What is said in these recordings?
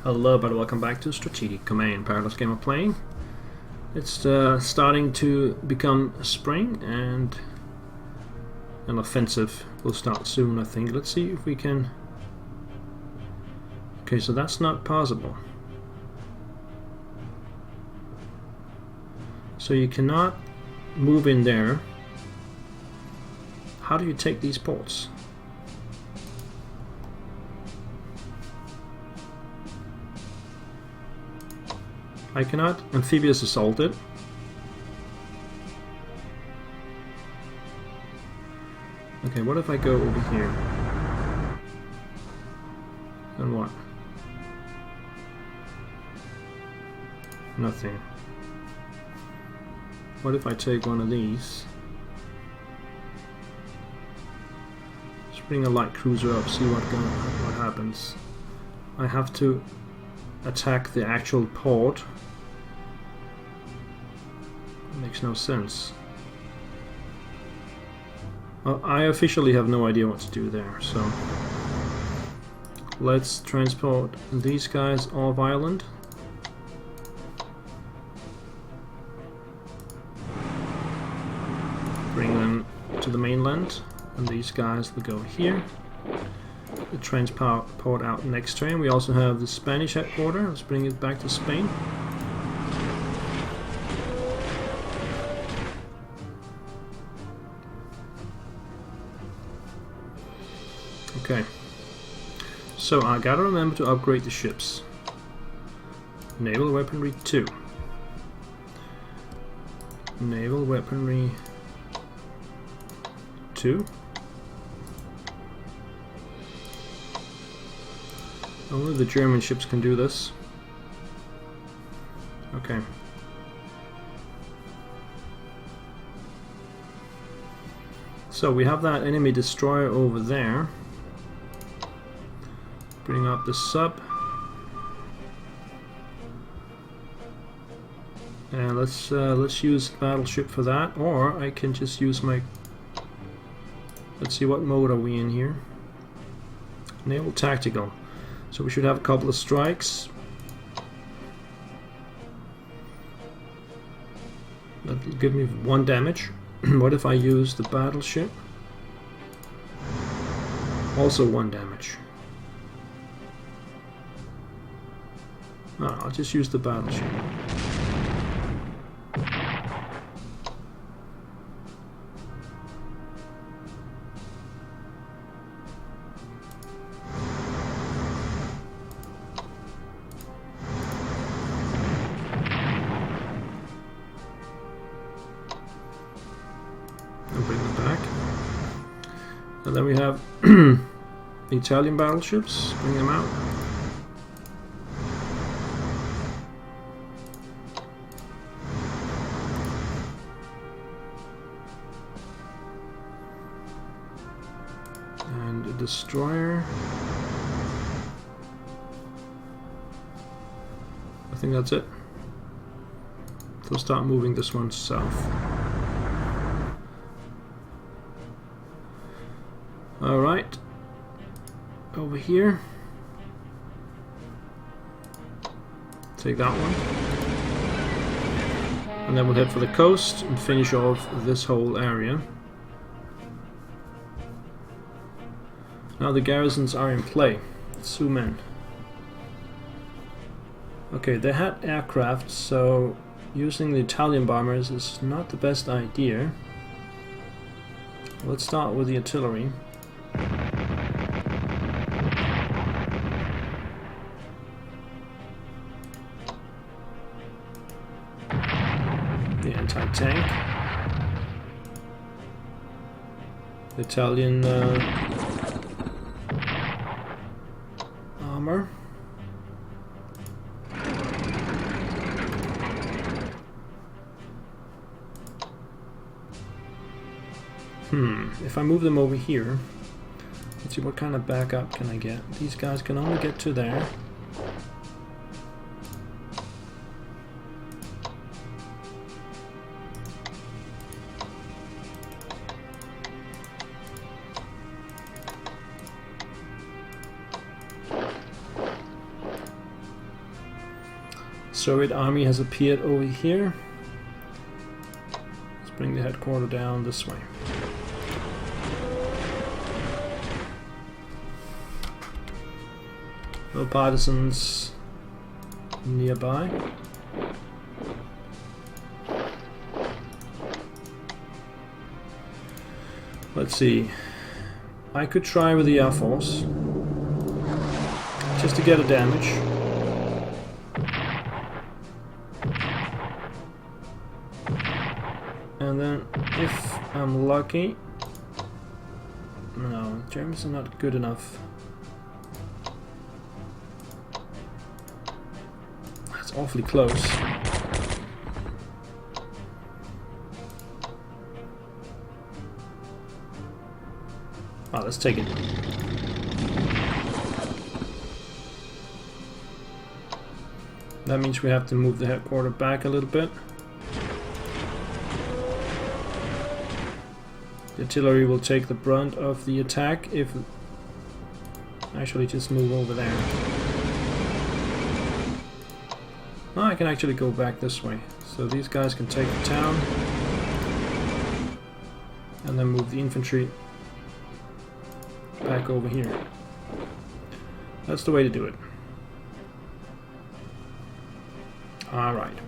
Hello, but welcome back to Strategic Command, Paradox game of playing. It's starting to become spring, and an offensive will start soon, I think. Let's see if we can... Okay, so that's not possible. So you cannot move in there. How do you take these ports? I cannot amphibious assault it. Okay, what if I go over here? And what? Nothing. What if I take one of these? Let's bring a light cruiser up, see what happens. I have to attack the actual port. Makes no sense. Well, I officially have no idea what to do there, so let's transport these guys off island. Bring them to the mainland, and these guys will go here. The transport out next turn. We also have the Spanish headquarters. Let's bring it back to Spain. Okay, so I gotta remember to upgrade the ships. Naval Weaponry 2. Naval Weaponry 2. Only the German ships can do this. Okay. So we have that enemy destroyer over there. Bring up the sub. And let's use battleship for that, or I can just use my... Let's see, what mode are we in here? Naval Tactical. So we should have a couple of strikes. That'll give me 1 damage. What if I use the battleship? Also 1 damage. Oh, I'll just use the battleship. And bring them back. And then we have Italian battleships. Bring them out. And a destroyer. I think that's it. So start moving this one south. Alright. Over here. Take that one. And then we'll head for the coast and finish off this whole area. Now the garrisons are in play. Let's zoom in. Okay, they had aircraft, so using the Italian bombers is not the best idea. Let's start with the artillery. The anti-tank. The Italian armor. If I move them over here, let's see what kind of backup can I get. These guys can only get to there. Soviet army has appeared over here. Let's bring the headquarters down this way. No partisans nearby. Let's see. I could try with the Air Force just to get a damage. And then if I'm lucky... No, Germans are not good enough. That's awfully close. Oh, let's take it. That means we have to move the headquarters back a little bit. The artillery will take the brunt of the attack if... Actually, just move over there. Oh, I can actually go back this way. So these guys can take the town. And then move the infantry back over here. That's the way to do it. Alright.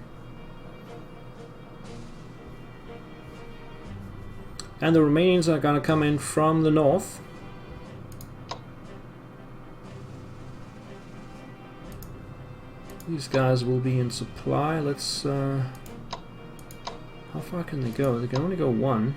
And the Romanians are gonna come in from the north. These guys will be in supply. Let's how far can they go? They can only go one.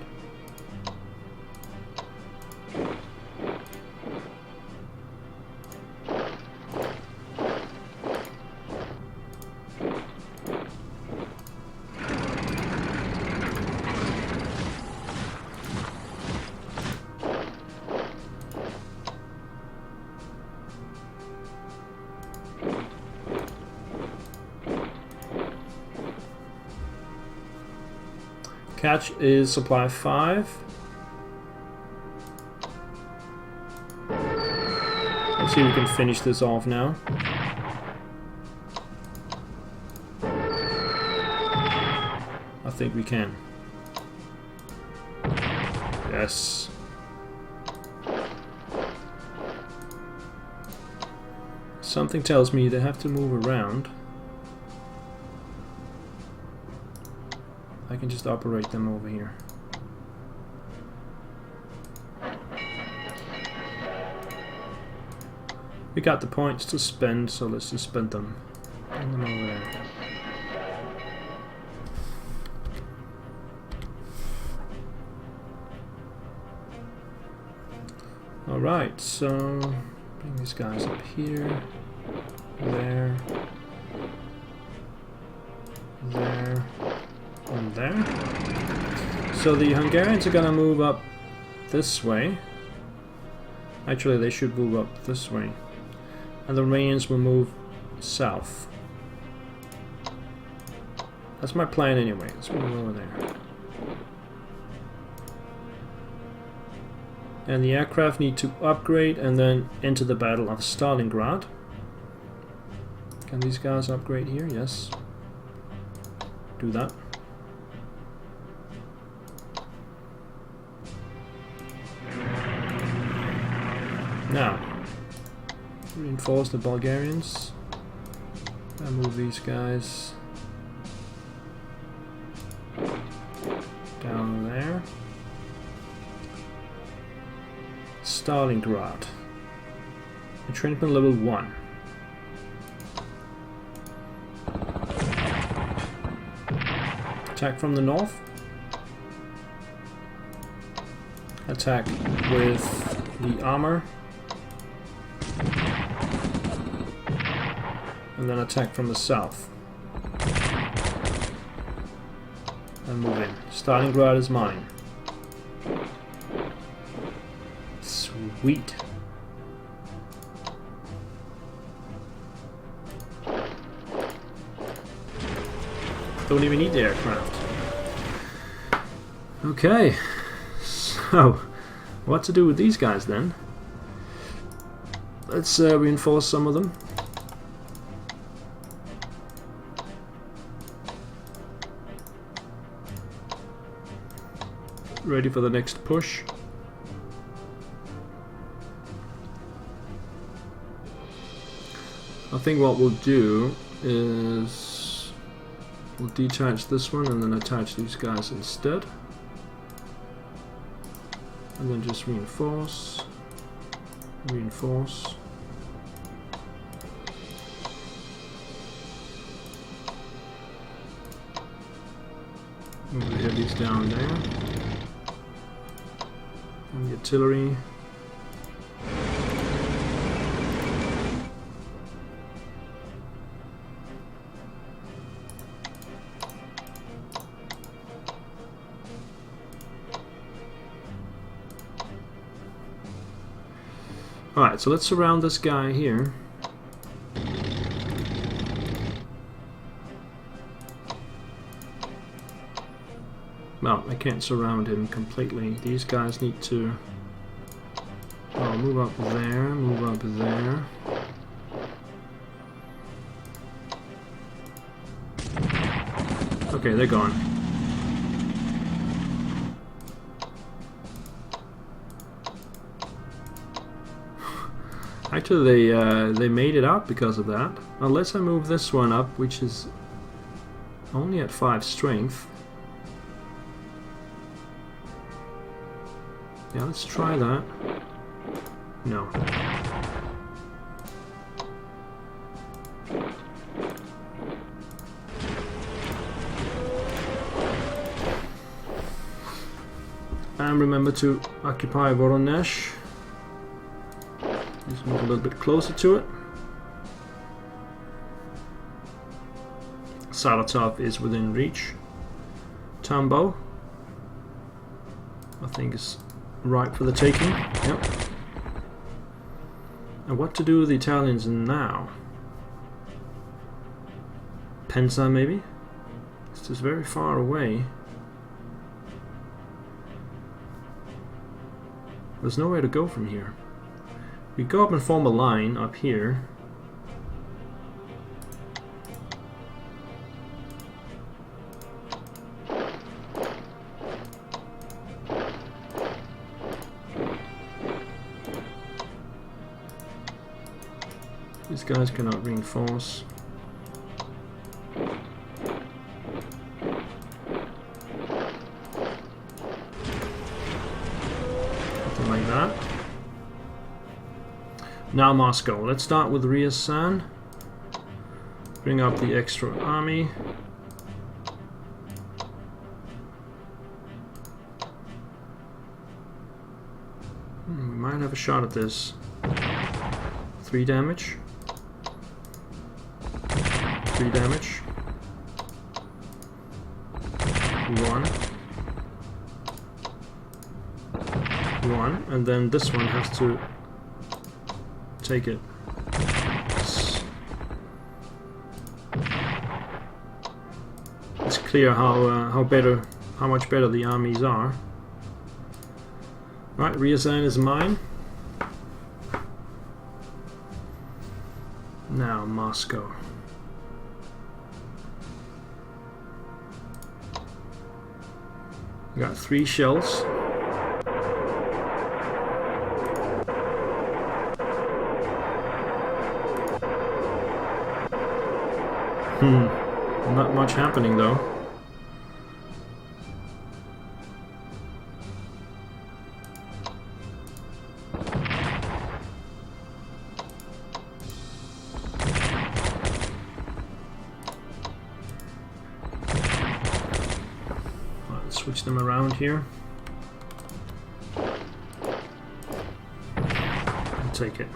Catch is supply 5. Let's see if we can finish this off now. I think we can. Yes. Something tells me they have to move around. I can just operate them over here. We got the points to spend, so let's just spend them. Spend them over there. Alright, so bring these guys up here, there, there, and there. So the Hungarians are gonna move up this way. Actually, they should move up this way. And the Romanians will move south. That's my plan anyway. Let's move over there. And the aircraft need to upgrade and then enter the Battle of Stalingrad. Can these guys upgrade here? Yes. Do that. Now, reinforce the Bulgarians. And move these guys down there. Stalingrad. Entrenchment level 1. Attack from the north. Attack with the armor. And then attack from the south. And move in. Stalingrad is mine. Sweet. Don't even need the aircraft. Okay. So, what to do with these guys then? Let's reinforce some of them. ready for the next push. I think what we'll do is we'll detach this one and then attach these guys instead. And then just reinforce, reinforce. Move the heavies down there. And the artillery. Alright, so let's surround this guy here. Well, I can't surround him completely. These guys need to move up there, move up there. Okay, they're gone. Actually, they made it out because of that. Unless I move this one up, which is only at 5 strength. Yeah, let's try that. No. And remember to occupy Voronezh. Just move a little bit closer to it. Saratov is within reach. Tambo, I think, is ripe for the taking. Yep. And what to do with the Italians now? Penza, maybe? It's just very far away. There's nowhere to go from here. We go up and form a line up here. These guys cannot reinforce. Something like that. Now Moscow. Let's start with Ryazan. Bring up the extra army. We might have a shot at this. 3 damage. 3 damage. 1. 1. And then this one has to take it. It's clear how much better the armies are. Right, Ryazan is mine. Now Moscow. We got 3 shells. Not much happening though. Let's switch them around here. And take it.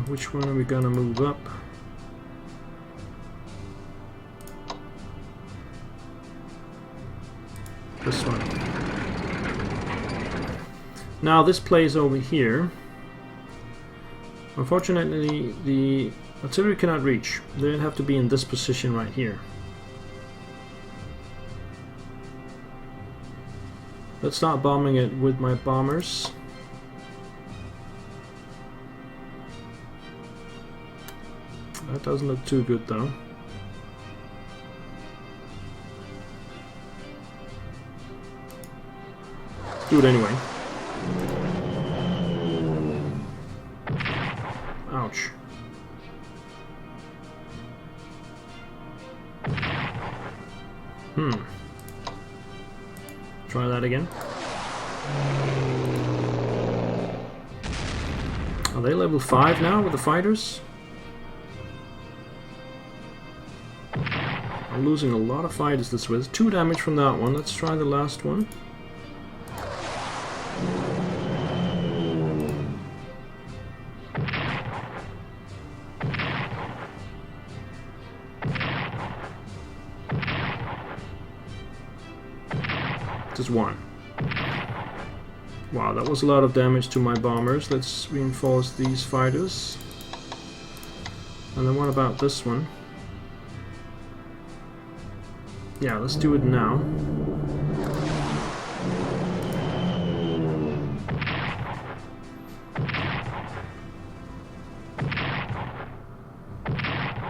Which one are we gonna move up? This one. Now this plays over here. Unfortunately, the artillery cannot reach. They have to be in this position right here. Let's start bombing it with my bombers. That doesn't look too good though. Let's do it anyway. Ouch. Try that again. Are they level 5 now with the fighters? I'm losing a lot of fighters this way. 2 damage from that one. Let's try the last one. Just 1. Wow, that was a lot of damage to my bombers. Let's reinforce these fighters. And then what about this one? Yeah, let's do it now.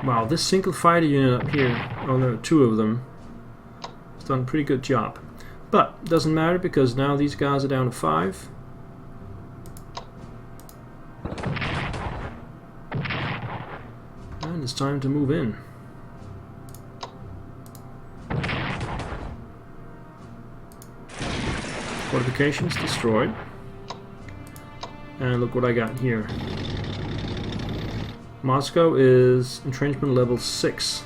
Wow, this single fighter unit up here, oh no, 2 of them, has done a pretty good job. But it doesn't matter because now these guys are down to 5. And it's time to move in. Fortifications destroyed. And look what I got here. Moscow is entrenchment level 6.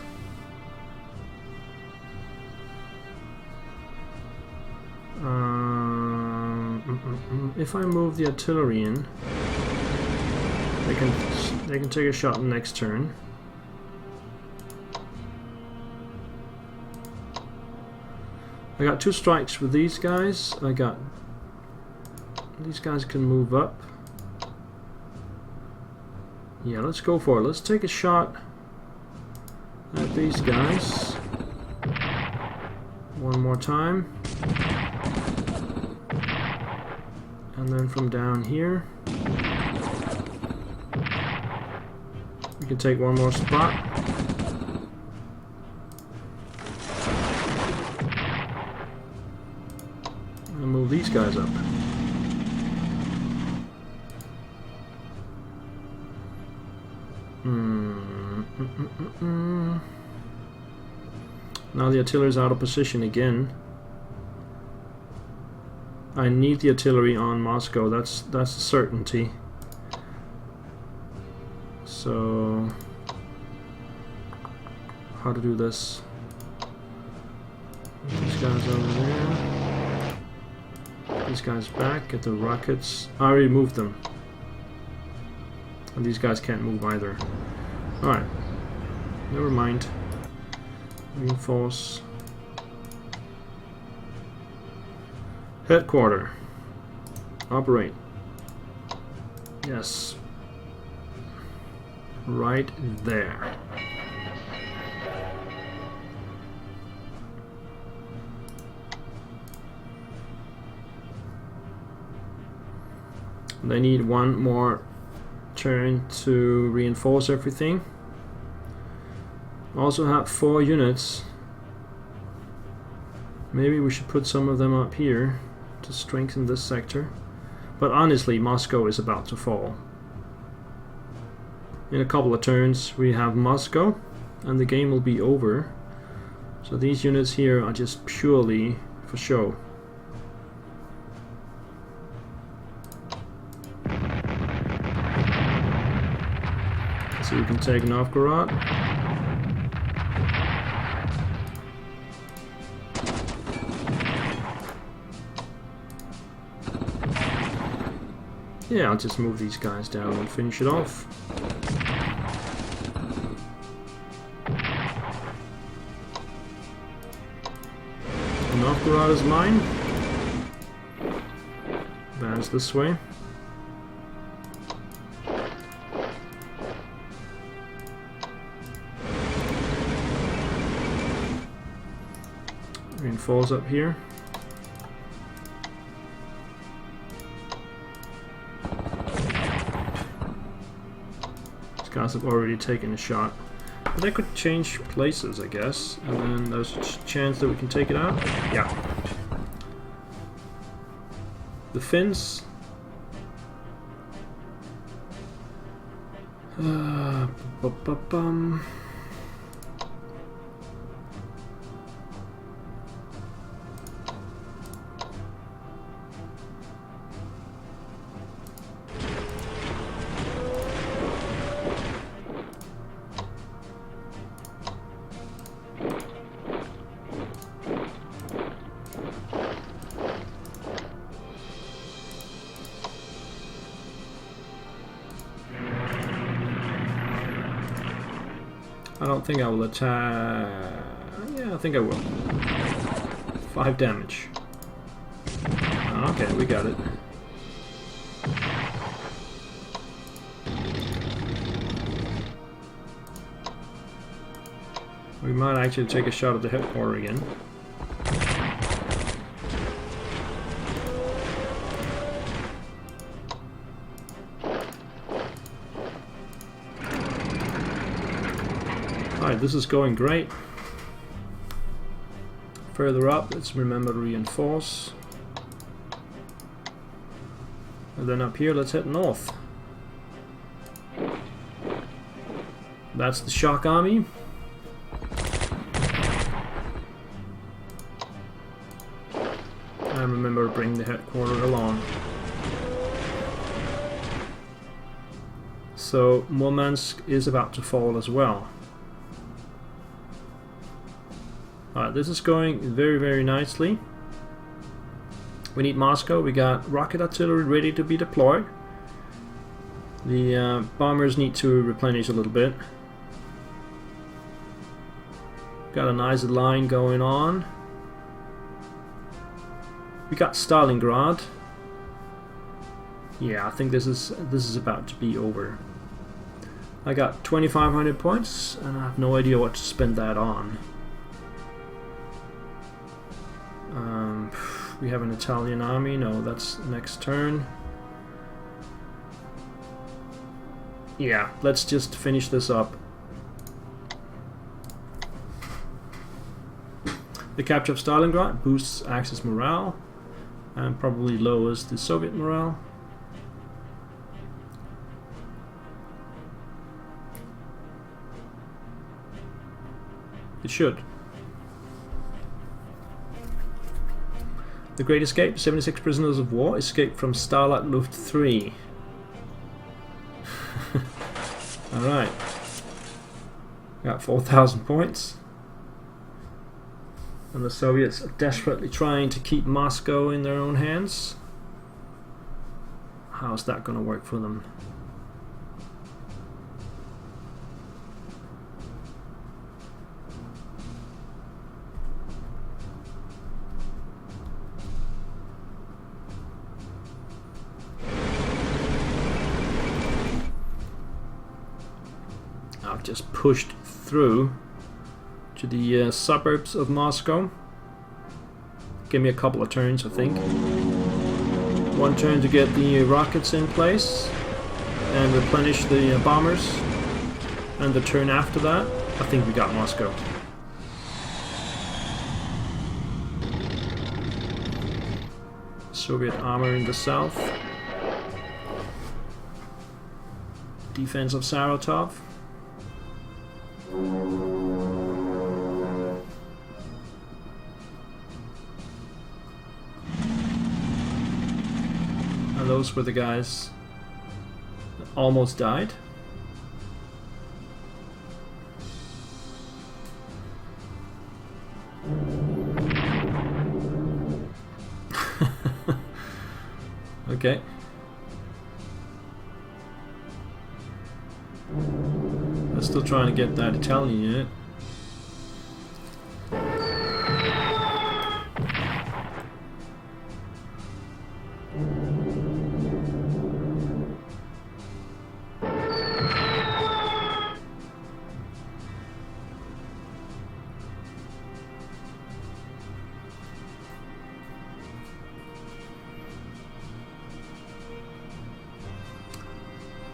If I move the artillery in, they can take a shot next turn. I got 2 strikes with these guys. These guys can move up. Yeah, let's go for it. Let's take a shot at these guys. One more time. And then from down here, we can take one more spot. And move these guys up. Now the artillery is out of position again. I need the artillery on Moscow, that's a certainty. So, how to do this? These guys over there. These guys back, get the rockets. I already moved them. And these guys can't move either. Alright, never mind. Reinforce. Headquarter. Operate. Yes. Right there. They need one more turn to reinforce everything. Also have 4 units. Maybe we should put some of them up here to strengthen this sector. But honestly, Moscow is about to fall. In a couple of turns we have Moscow and the game will be over. So these units here are just purely for show. So we can take Novgorod. Yeah, I'll just move these guys down and finish it off. Novgorod is mine. Advance this way. Reinforce up here. These guys have already taken a shot. But they could change places, I guess, and then there's a chance that we can take it out. Yeah. The Finns. Bum. I don't think I will attack. Yeah, I think I will. 5 damage. Okay, we got it. We might actually take a shot at the headquarters again. Alright, this is going great. Further up, let's remember to reinforce. And then up here, let's head north. That's the shock army. And remember to bring the headquarters along. So Murmansk is about to fall as well. Alright, this is going very, very nicely. We need Moscow. We got rocket artillery ready to be deployed. The bombers need to replenish a little bit. Got a nice line going on. We got Stalingrad. Yeah, I think this is about to be over. I got 2,500 points, and I have no idea what to spend that on. We have an Italian army. No, that's next turn. Yeah, let's just finish this up. The capture of Stalingrad boosts Axis morale and probably lowers the Soviet morale. It should. The Great Escape, 76 prisoners of war escaped from Starlight Luft 3. Alright. Got 4,000 points. And the Soviets are desperately trying to keep Moscow in their own hands. How's that going to work for them? I've just pushed through to the suburbs of Moscow. Give me a couple of turns, I think. One turn to get the rockets in place and replenish the bombers, and the turn after that, I think we got Moscow. Soviet armor in the south. Defense of Saratov. And those were the guys that almost died. Okay. They're still trying to get that Italian unit.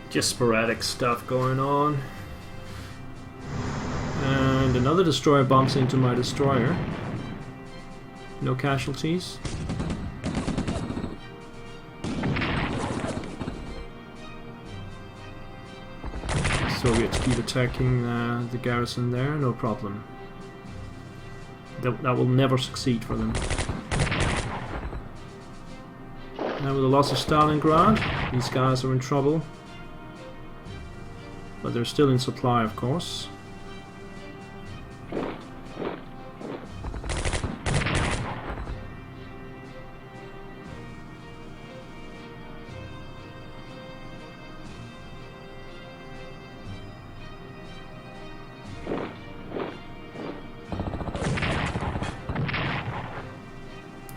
Just sporadic stuff going on. Another destroyer bumps into my destroyer. No casualties. Soviets keep attacking the garrison there, no problem. That will never succeed for them. Now with the loss of Stalingrad, these guys are in trouble. But they're still in supply, of course.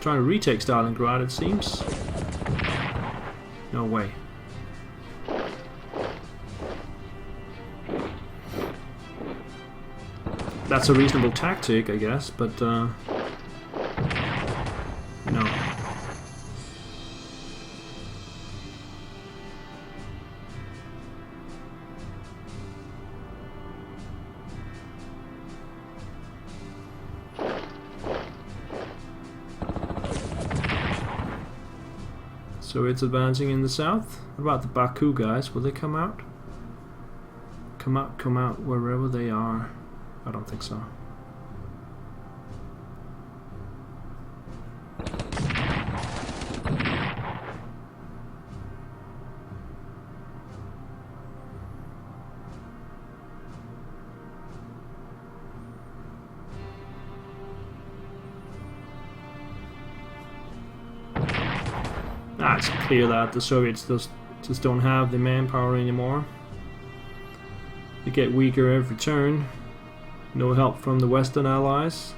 Trying to retake Stalingrad, it seems. No way. That's a reasonable tactic, I guess, but no. So it's advancing in the south. What about the Baku guys? Will they come out? Come out wherever they are. I don't think so. It's clear that the Soviets just don't have the manpower anymore. They get weaker every turn. No help from the Western Allies.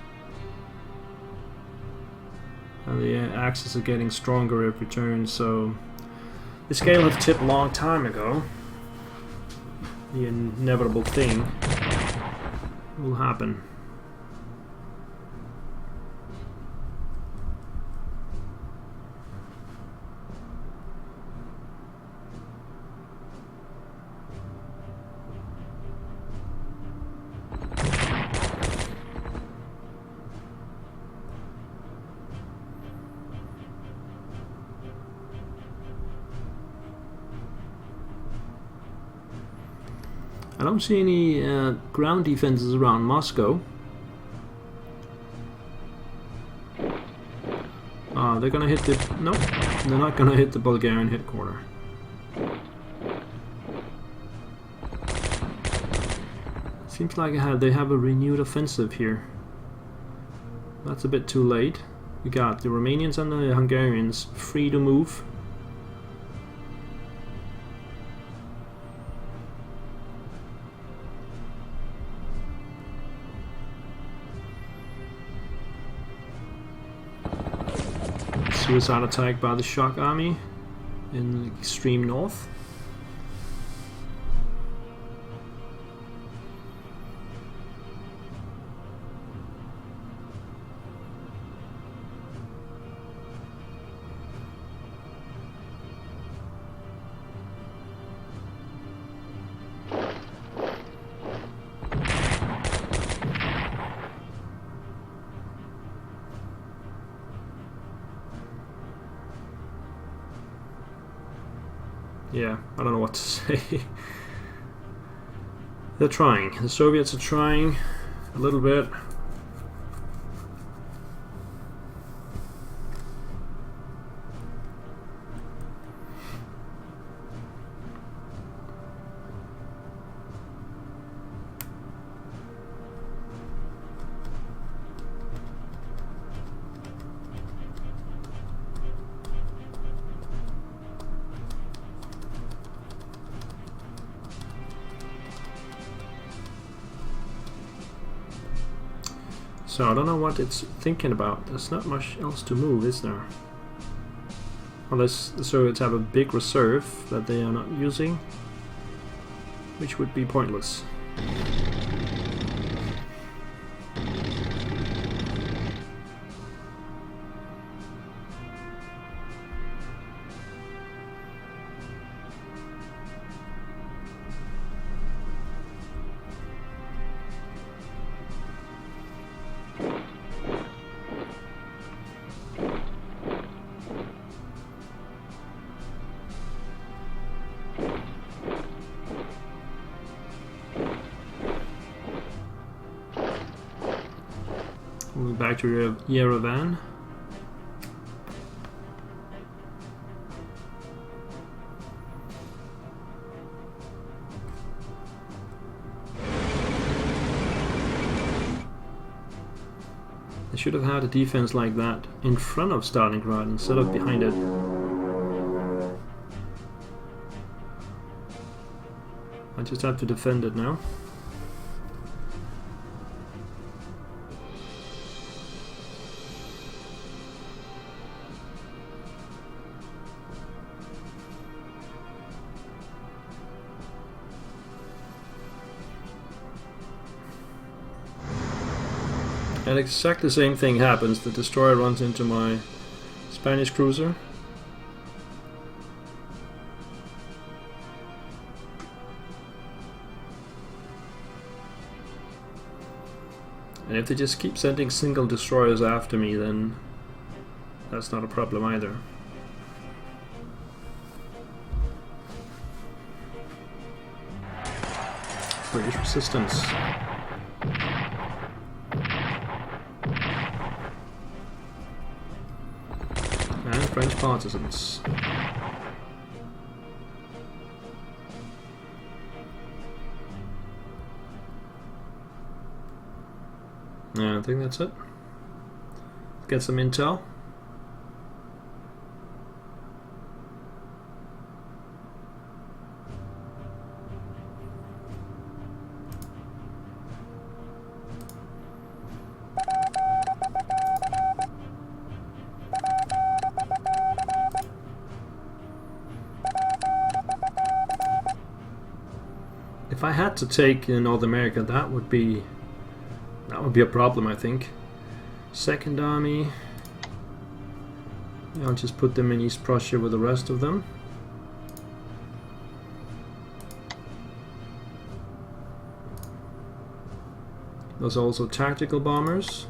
And the Axis are getting stronger every turn, so the scale have tipped a long time ago. The inevitable thing will happen. I don't see any ground defenses around Moscow. They're gonna hit the... Nope, they're not gonna hit the Bulgarian headquarters. Seems like they have a renewed offensive here. That's a bit too late. We got the Romanians and the Hungarians free to move. Suicide attack by the shock army in the extreme north. Yeah, I don't know what to say. They're trying. The Soviets are trying a little bit. So I don't know what it's thinking about. There's not much else to move, is there? Unless the Soviets have a big reserve that they are not using, which would be pointless. back to Yerevan. They should have had a defense like that in front of Stalingrad instead of behind it. I just have to defend it now. And exactly the same thing happens. The destroyer runs into my Spanish cruiser. And if they just keep sending single destroyers after me, then that's not a problem either. British resistance. And French partisans. Yeah, I think that's it. Get some intel. If I had to take North America, that would be a problem, I think. Second Army. I'll just put them in East Prussia with the rest of them. There's also tactical bombers.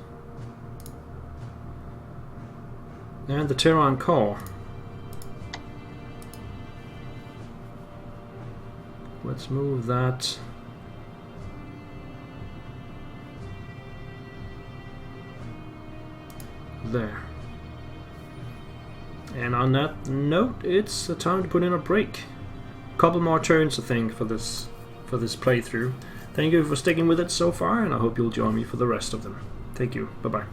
And the Tehran Corps. Let's move that. There. And on that note, it's time to put in a break. Couple more turns, I think, for this playthrough. Thank you for sticking with it so far, and I hope you'll join me for the rest of them. Thank you. Bye-bye.